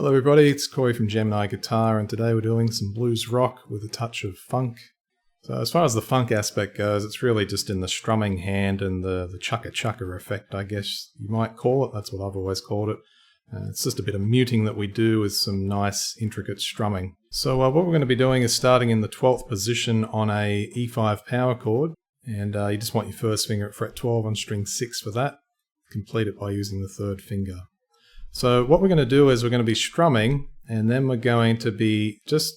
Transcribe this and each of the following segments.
Hello everybody, it's Corey from Gemini Guitar, and today we're doing some blues rock with a touch of funk. So as far as the funk aspect goes, it's really just in the strumming hand and the chukka-chukka effect, I guess you might call it. That's what I've always called it. It's just a bit of muting that we do with some nice intricate strumming. So what we're going to be doing is starting in the 12th position on a E5 power chord, and you just want your first finger at fret 12 on string 6 for that. Complete it by using the third finger. So what we're going to do is we're going to be strumming, and then we're going to be just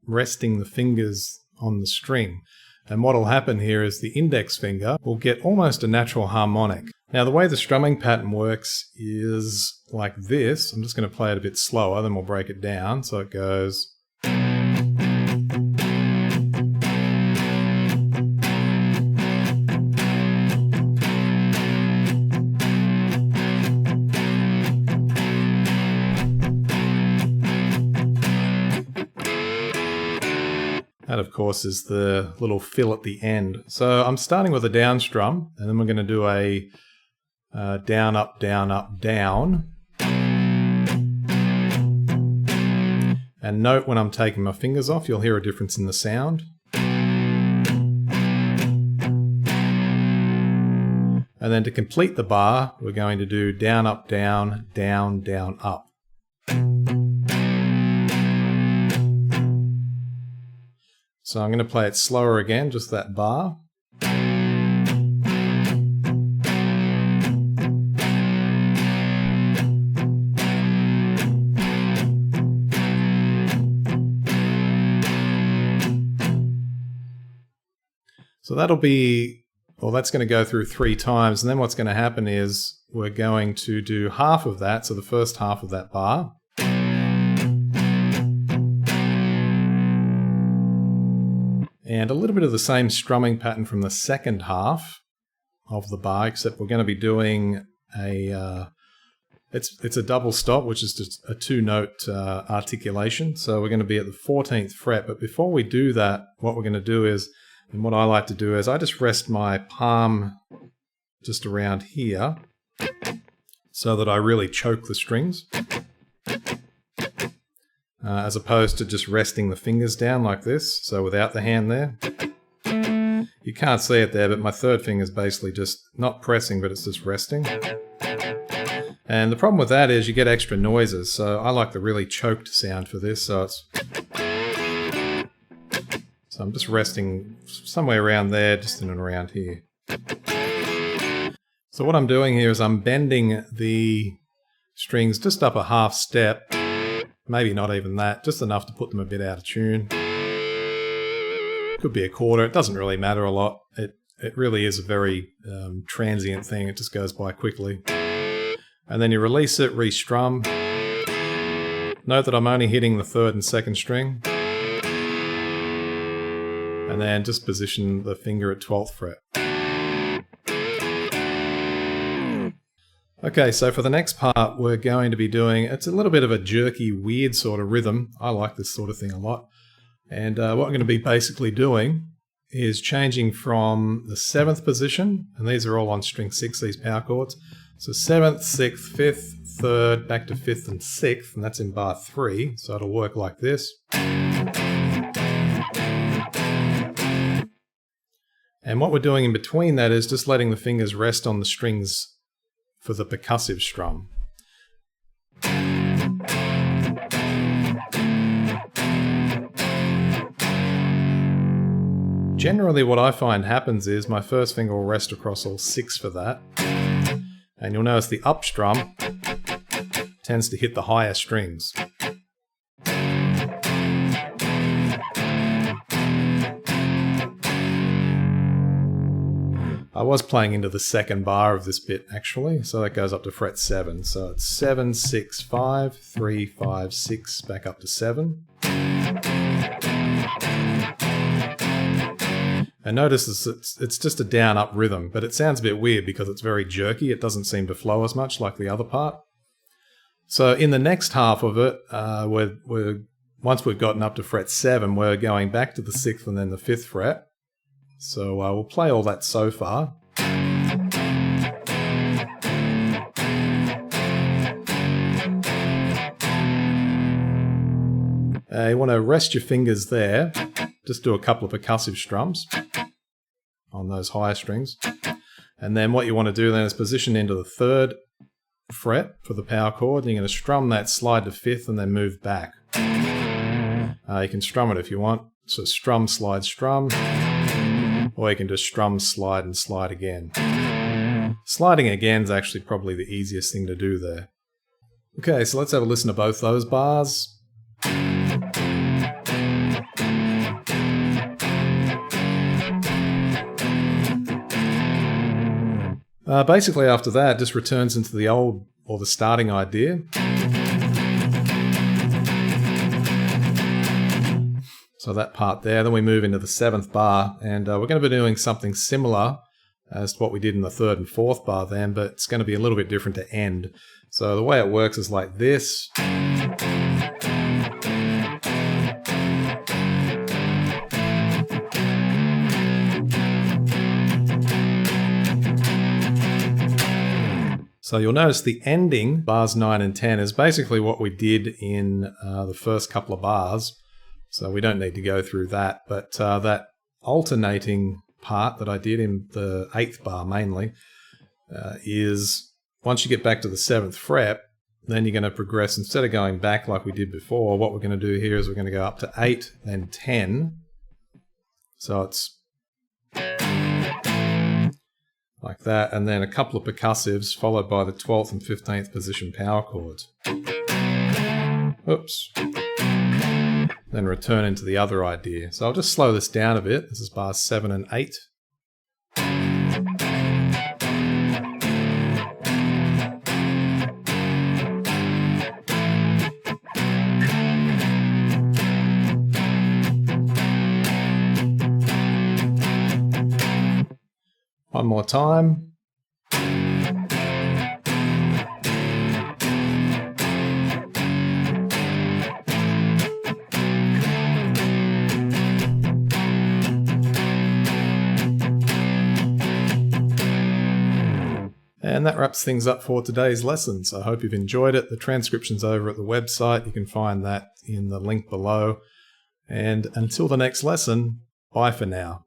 resting the fingers on the string. And what will happen here is the index finger will get almost a natural harmonic. Now the way the strumming pattern works is like this. I'm just going to play it a bit slower, then we'll break it down. So it goes... That, of course, is the little fill at the end. So I'm starting with a down strum, and then we're going to do a down, up, down, up, down. And note when I'm taking my fingers off, you'll hear a difference in the sound. And then to complete the bar, we're going to do down, up, down, down, down, up. So I'm going to play it slower again, just that bar. So that'll be, well, that's going to go through 3 times, and then what's going to happen is we're going to do half of that, so the first half of that bar. And a little bit of the same strumming pattern from the second half of the bar, except we're going to be doing a, it's a double stop, which is just a 2-note articulation. So we're going to be at the 14th fret. But before we do that, what we're going to do is, and what I like to do is I just rest my palm just around here so that I really choke the strings. As opposed to just resting the fingers down like this, so without the hand there. You can't see it there, but my third finger is basically just not pressing, but it's just resting. And the problem with that is you get extra noises, so I like the really choked sound for this, so I'm just resting somewhere around there, just in and around here. So what I'm doing here is I'm bending the strings just up a half step. Maybe not even that, just enough to put them a bit out of tune. Could be a quarter, it doesn't really matter a lot. It really is a very transient thing, it just goes by quickly. And then you release it, restrum. Note that I'm only hitting the 3rd and 2nd string. And then just position the finger at 12th fret. Okay, so for the next part, we're going to be doing, it's a little bit of a jerky, weird sort of rhythm. I like this sort of thing a lot. And what I'm going to be basically doing is changing from the 7th position, and these are all on string 6, these power chords. So 7th, 6th, 5th, 3rd, back to 5th and 6th, and that's in bar 3, so it'll work like this. And what we're doing in between that is just letting the fingers rest on the strings for the percussive strum. Generally what I find happens is my first finger will rest across all 6 for that. And you'll notice the up strum tends to hit the higher strings. I was playing into the 2nd bar of this bit actually, so that goes up to fret 7. So it's 7, 6, 5, 3, 5, 6, back up to 7. And notice it's just a down-up rhythm, but it sounds a bit weird because it's very jerky. It doesn't seem to flow as much like the other part. So in the next half of it, once we've gotten up to fret 7, we're going back to the 6th and then the 5th fret. So we'll play all that so far. You want to rest your fingers there. Just do a couple of percussive strums on those higher strings. And then what you want to do then is position into the 3rd fret for the power chord. And you're going to strum that, slide to 5th, and then move back. You can strum it if you want. So strum, slide, strum. Or you can just strum, slide, and slide again. Sliding again is actually probably the easiest thing to do there. Okay, so let's have a listen to both those bars. Basically after that, it just returns into the old, or the starting idea. So that part there, then we move into the 7th bar, and we're going to be doing something similar as to what we did in the 3rd and 4th bar then, but it's going to be a little bit different to end. So the way it works is like this. So you'll notice the ending, bars 9 and 10, is basically what we did in the first couple of bars. So we don't need to go through that, but that alternating part that I did in the 8th bar mainly is once you get back to the 7th fret, then you're going to progress. Instead of going back like we did before, what we're going to do here is we're going to go up to 8, then 10. So it's like that, and then a couple of percussives followed by the 12th and 15th position power chords. Oops. Then return into the other idea. So I'll just slow this down a bit. This is bars 7 and 8. One more time. And that wraps things up for today's lesson. So I hope you've enjoyed it. The transcription's over at the website. You can find that in the link below. And until the next lesson, bye for now.